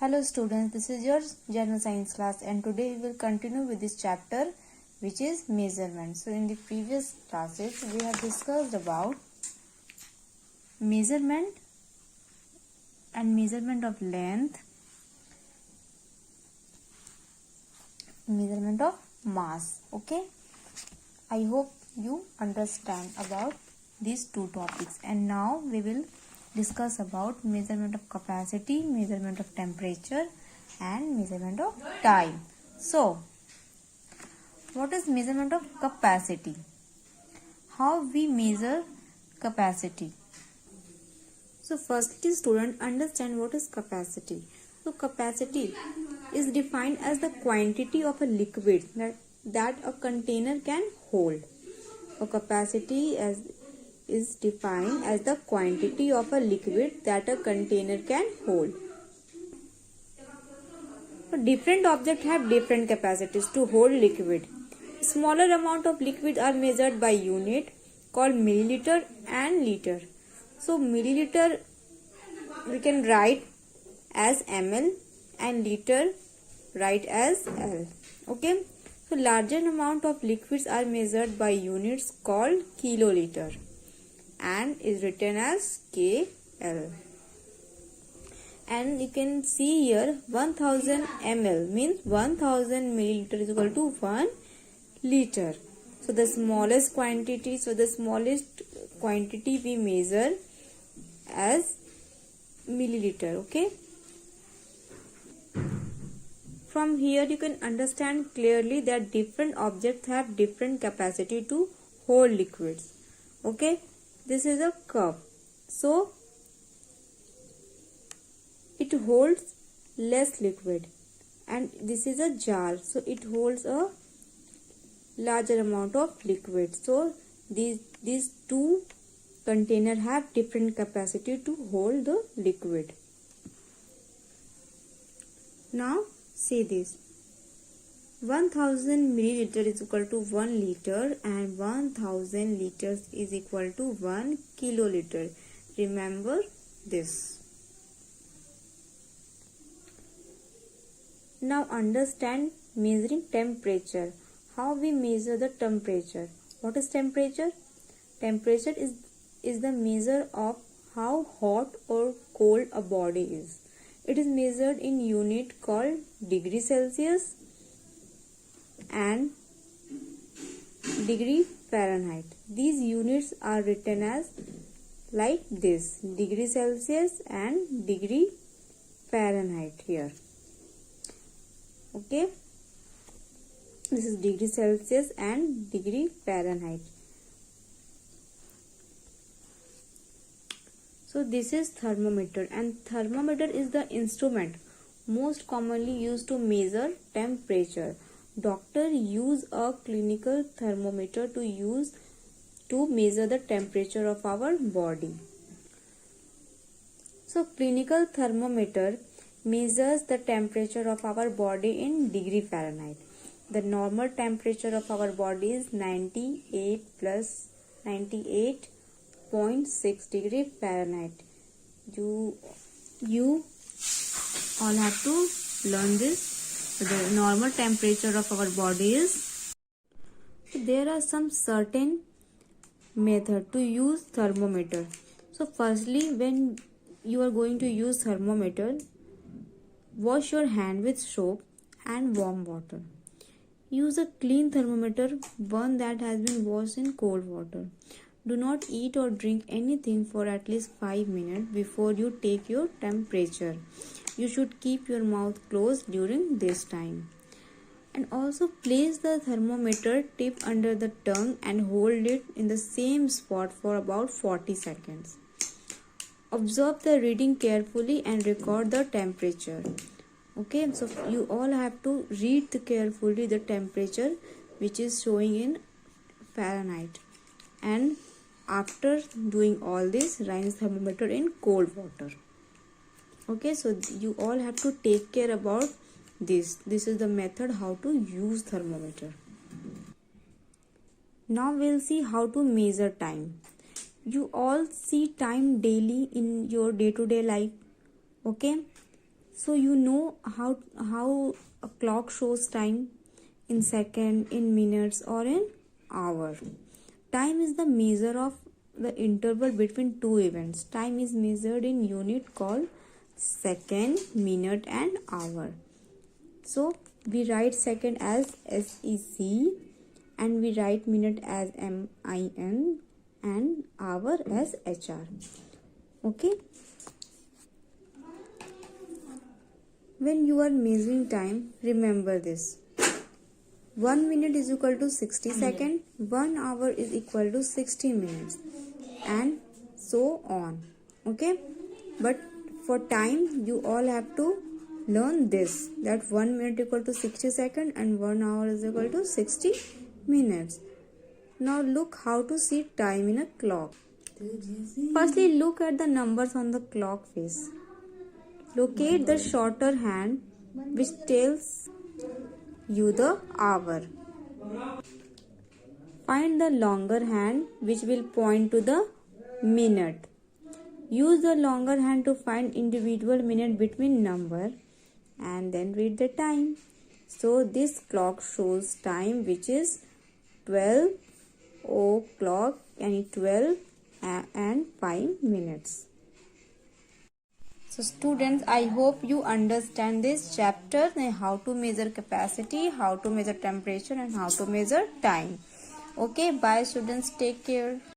Hello students, this is your general science class and today we will continue with this chapter which is measurement. So in the previous classes we have discussed about measurement and measurement of length, measurement of mass. Okay, I hope you understand about these two topics, and now we will discuss about measurement of capacity, measurement of temperature and measurement of time. So what is measurement of capacity? How we measure capacity? So firstly, student, understand what is capacity. So capacity is defined as the quantity of a liquid that a container can hold. So capacity is defined as the quantity of a liquid that a container can hold. So different objects have different capacities to hold liquid. Smaller amount of liquid are measured by unit called milliliter and liter. So milliliter we can write as ml and liter write as L. Okay. So larger amount of liquids are measured by units called kiloliter and is written as KL. And you can see here 1000 ml means 1000 milliliter is equal to 1 liter. So the smallest quantity we measure as milliliter. Okay. From here you can understand clearly that different objects have different capacity to hold liquids. Okay. This is a cup. So it holds less liquid, and this is a jar. So it holds a larger amount of liquid. So these two containers have different capacity to hold the liquid. Now see this. 1000 milliliter is equal to 1 liter and 1000 liters is equal to 1 kiloliter. Remember this. Now understand measuring temperature. How we measure the temperature? What is temperature? Temperature is the measure of how hot or cold a body is. It is measured in unit called degree Celsius and degree Fahrenheit. These units are written as like this: degree Celsius and degree Fahrenheit here. Okay, this is degree Celsius and degree Fahrenheit. So this is thermometer, and thermometer is the instrument most commonly used to measure temperature. Doctor use a clinical thermometer to measure the temperature of our body. So clinical thermometer measures the temperature of our body in degree Fahrenheit. The normal temperature of our body is 98 plus 98.6 degree Fahrenheit. You all have to learn this. The normal temperature of our body is. There are some certain method to use thermometer. So firstly, when you are going to use thermometer, wash your hand with soap and warm water. Use a clean thermometer, one that has been washed in cold water. Do not eat or drink anything for at least 5 minutes before you take your temperature. You should keep your mouth closed during this time. And also place the thermometer tip under the tongue and hold it in the same spot for about 40 seconds. Observe the reading carefully and record the temperature. Okay, so you all have to read carefully the temperature which is showing in Fahrenheit. And after doing all this, rinse thermometer in cold water. Okay, so you all have to take care about this. This is the method how to use thermometer. Now we'll see how to measure time. You all see time daily in your day-to-day life. Okay, So you know how a clock shows time in second, in minutes, or in hour. Time is the measure of the interval between two events. Time is measured in unit called second, minute, and hour. So we write second as SEC, and we write minute as MIN, and hour as HR. Okay. When you are measuring time, remember this. 1 minute is equal to 60 seconds, 1 hour is equal to 60 minutes, and so on. Okay. But for time, you all have to learn this, that 1 minute equal to 60 seconds and 1 hour is equal to 60 minutes. Now look how to see time in a clock. Firstly, look at the numbers on the clock face. Locate the shorter hand which tells you the hour. Find the longer hand which will point to the minute. Use the longer hand to find individual minute between number and then read the time. So this clock shows time which is 12 o'clock and 12 and 5 minutes. So students, I hope you understand this chapter, how to measure capacity, how to measure temperature, and how to measure time. Okay, bye students, take care.